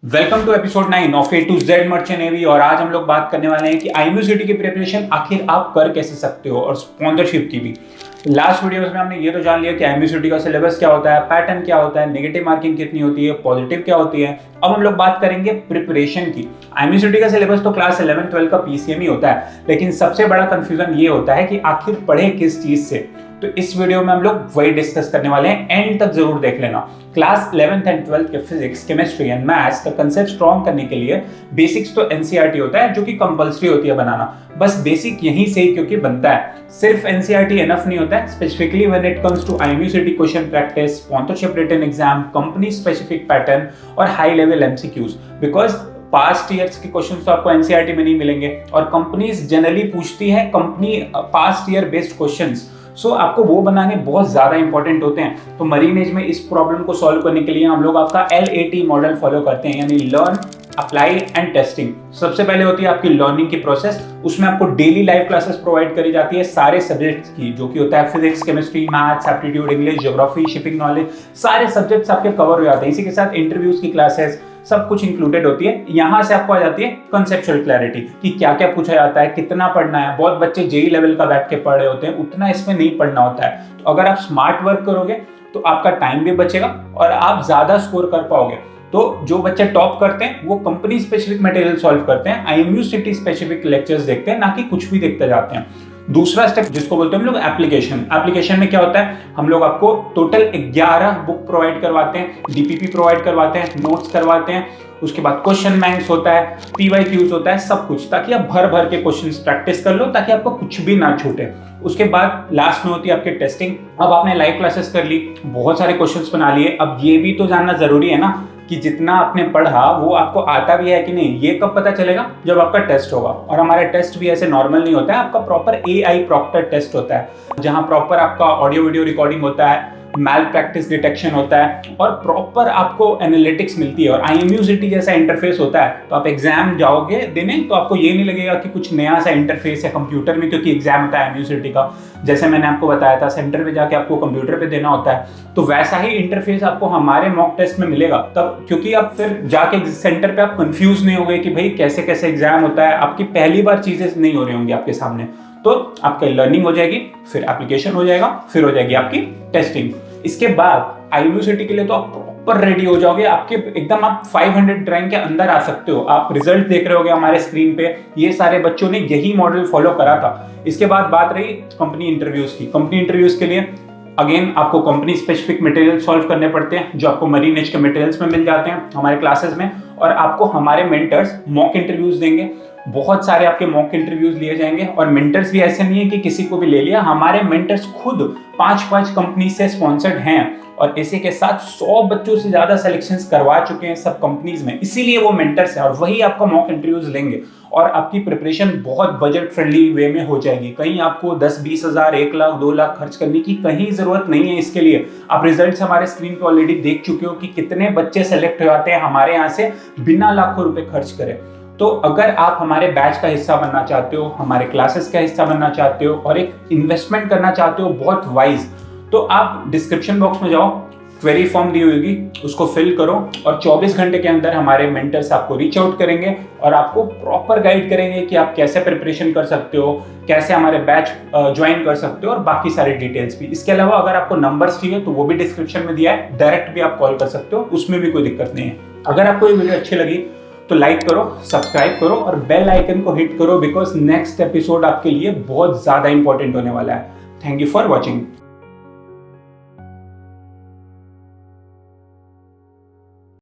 Welcome to episode 9 of A to Z merchant navy. और आज हम लोग बात करने वाले हैं कि आईएमयू की प्रिपरेशन आखिर आप कर कैसे सकते हो और स्पॉन्सरशिप की भी। लास्ट वीडियोस में हमने ये तो जान लिया कि आईएमयू का सिलेबस क्या होता है, पैटर्न क्या होता है, नेगेटिव मार्किंग कितनी होती है, पॉजिटिव क्या होती है। अब हम लोग बात करेंगे प्रिपरेशन की। आईएमयू का सिलेबस तो क्लास 11-12 का पीसीएम ही होता है, लेकिन सबसे बड़ा कंफ्यूजन ये होता है कि आखिर पढ़े किस चीज से। तो इस वीडियो में हम लोग वही डिस्कस करने वाले हैं, एंड तक जरूर देख लेना। क्लास 11th एंड 12th के फिजिक्स, केमिस्ट्री एंड मैथ्स का कंसेप्ट स्ट्रॉन्ग करने के लिए बेसिक्स तो एनसीईआरटी होता है, जो कि कंपलसरी होती है बनाना। बस बेसिक यहीं से ही क्योंकि बनता है, सिर्फ एनसीईआरटी एनफ नहीं होता है। Specifically when it comes to IMU question practice, sponsorship written exam, company specific pattern और high level MCQs. Because past years के क्वेश्चंस तो आपको एनसीईआरटी में नहीं मिलेंगे, और कंपनीज जनरली पूछती है company past year based questions. So आपको वो बनाने बहुत ज्यादा इंपॉर्टेंट होते हैं। तो मरीन एज में इस प्रॉब्लम को सॉल्व करने के लिए हम लोग आपका LAT मॉडल फॉलो करते हैं, यानी लर्न, अप्लाई एंड टेस्टिंग। सबसे पहले होती है आपकी लर्निंग की प्रोसेस। उसमें आपको डेली लाइव क्लासेस प्रोवाइड करी जाती है सारे सब्जेक्ट्स की, जो कि होता है physics, chemistry, maths, aptitude, English, geography, shipping knowledge. सारे सब्जेक्ट्स आपके कवर हो जाते हैं। इसी के साथ इंटरव्यूज की क्लासेस सब कुछ इंक्लूडेड होती है। यहाँ से आपको आ जाती है कंसेप्चुअल क्लैरिटी कि क्या क्या पूछा जाता है, कितना पढ़ना है। बहुत बच्चे जेई लेवल का बैठ के पढ़ रहे होते हैं, उतना इसमें नहीं पढ़ना होता है। तो अगर आप स्मार्ट वर्क करोगे तो आपका टाइम भी बचेगा और आप ज्यादा स्कोर कर पाओगे। तो जो बच्चे टॉप करते हैं वो कंपनी स्पेसिफिक मटेरियल सॉल्व करते हैं, आईएमयू स्पेसिफिक लेक्चर्स देखते हैं, ना कि कुछ भी देखते जाते हैं। दूसरा स्टेप जिसको बोलते हैं हम लोग एप्लीकेशन। एप्लीकेशन में क्या होता है, हम लोग आपको टोटल 11 बुक प्रोवाइड करवाते हैं, डीपीपी प्रोवाइड करवाते हैं, नोट्स करवाते हैं। उसके बाद क्वेश्चन बैंक्स होता है, पीवाईक्यूज होता है, सब कुछ, ताकि आप भर भर के क्वेश्चंस प्रैक्टिस कर लो, ताकि आपको कुछ भी ना छूटे। उसके बाद लास्ट में होती है आपकी टेस्टिंग। अब आपने लाइव क्लासेस कर ली, बहुत सारे क्वेश्चंस बना लिए। अब ये भी तो जानना जरूरी है ना कि जितना आपने पढ़ा वो आपको आता भी है कि नहीं। ये कब पता चलेगा, जब आपका टेस्ट होगा। और हमारा टेस्ट भी ऐसे नॉर्मल नहीं होता है, आपका प्रॉपर AI प्रॉक्टर टेस्ट होता है, जहां प्रॉपर आपका ऑडियो वीडियो रिकॉर्डिंग होता है, मैल प्रैक्टिस डिटेक्शन होता है, और प्रॉपर आपको एनालिटिक्स मिलती है। और आईएमयू जैसा इंटरफेस होता है, तो आप एग्जाम जाओगे देने तो आपको ये नहीं लगेगा कि कुछ नया सा इंटरफेस है कंप्यूटर में, क्योंकि एग्जाम होता है आईएमयू का। जैसे मैंने आपको बताया था, सेंटर पे जाके आपको कंप्यूटर पे देना होता है, तो वैसा ही इंटरफेस आपको हमारे मॉक टेस्ट में मिलेगा तब। क्योंकि आप फिर जाके सेंटर पे आप कंफ्यूज नहीं होगे कि भाई कैसे कैसे एग्जाम होता है। आपकी पहली बार चीजें नहीं हो रही होंगी आपके सामने, तो आपकी लर्निंग हो जाएगी, फिर एप्लीकेशन हो जाएगा, फिर हो जाएगी आपकी टेस्टिंग। इसके बाद आईएमयू के लिए तो आप प्रॉपर रेडी हो जाओगे। आपके एकदम आप 500 रैंक के अंदर आ सकते हो। आप रिजल्ट देख रहे होगे हमारे स्क्रीन पे, ये सारे बच्चों ने यही मॉडल फॉलो करा था। इसके बाद बात रही कंपनी इंटरव्यूज की। कंपनी इंटरव्यूज के लिए अगेन आपको कंपनी स्पेसिफिक मटेरियल सॉल्व करने पड़ते हैं, जो आपको मरीन एज के मटेरियल्स में मिल जाते हैं हमारे क्लासेस में। और आपको हमारे मेंटर्स मॉक इंटरव्यूज देंगे, बहुत सारे आपके मॉक इंटरव्यूज लिए जाएंगे। और मेंटर्स भी ऐसे नहीं है कि किसी को भी ले लिया, हमारे मेंटर्स खुद 5-5 कंपनी से स्पॉन्सर्ड हैं, और इसी के साथ 100 बच्चों से ज्यादा सिलेक्शंस करवा चुके हैं सब कंपनीज में। इसीलिए वो मेंटर्स हैं, और वही आपका मॉक इंटरव्यूज लेंगे। और आपकी प्रिपरेशन बहुत बजट फ्रेंडली वे में हो जाएगी। कहीं आपको 10-20 हज़ार, 1 लाख, 2 लाख खर्च करने की कहीं जरूरत नहीं है। इसके लिए आप रिजल्ट्स हमारे स्क्रीन पे ऑलरेडी देख चुके हो कि कितने बच्चे सेलेक्ट हो जाते हैं हमारे यहाँ से बिना लाखों रुपए खर्च करे। तो अगर आप हमारे बैच का हिस्सा बनना चाहते हो, हमारे क्लासेस का हिस्सा बनना चाहते हो, और एक इन्वेस्टमेंट करना चाहते हो बहुत वाइज, तो आप डिस्क्रिप्शन बॉक्स में जाओ, क्वेरी फॉर्म दी होगी, उसको फिल करो, और 24 घंटे के अंदर हमारे मेंटर्स आपको रीच आउट करेंगे और आपको प्रॉपर गाइड करेंगे कि आप कैसे प्रिपरेशन कर सकते हो, कैसे हमारे बैच ज्वाइन कर सकते हो, और बाकी सारे डिटेल्स भी। इसके अलावा अगर आपको नंबर्स चाहिए तो वो भी डिस्क्रिप्शन में दिया है, डायरेक्ट भी आप कॉल कर सकते हो, उसमें भी कोई दिक्कत नहीं है। अगर आपको ये वीडियो अच्छी लगी तो लाइक करो, सब्सक्राइब करो और बेल आइकन को हिट करो, बिकॉज नेक्स्ट एपिसोड आपके लिए बहुत ज्यादा इंपॉर्टेंट होने वाला है। Thank you for watching.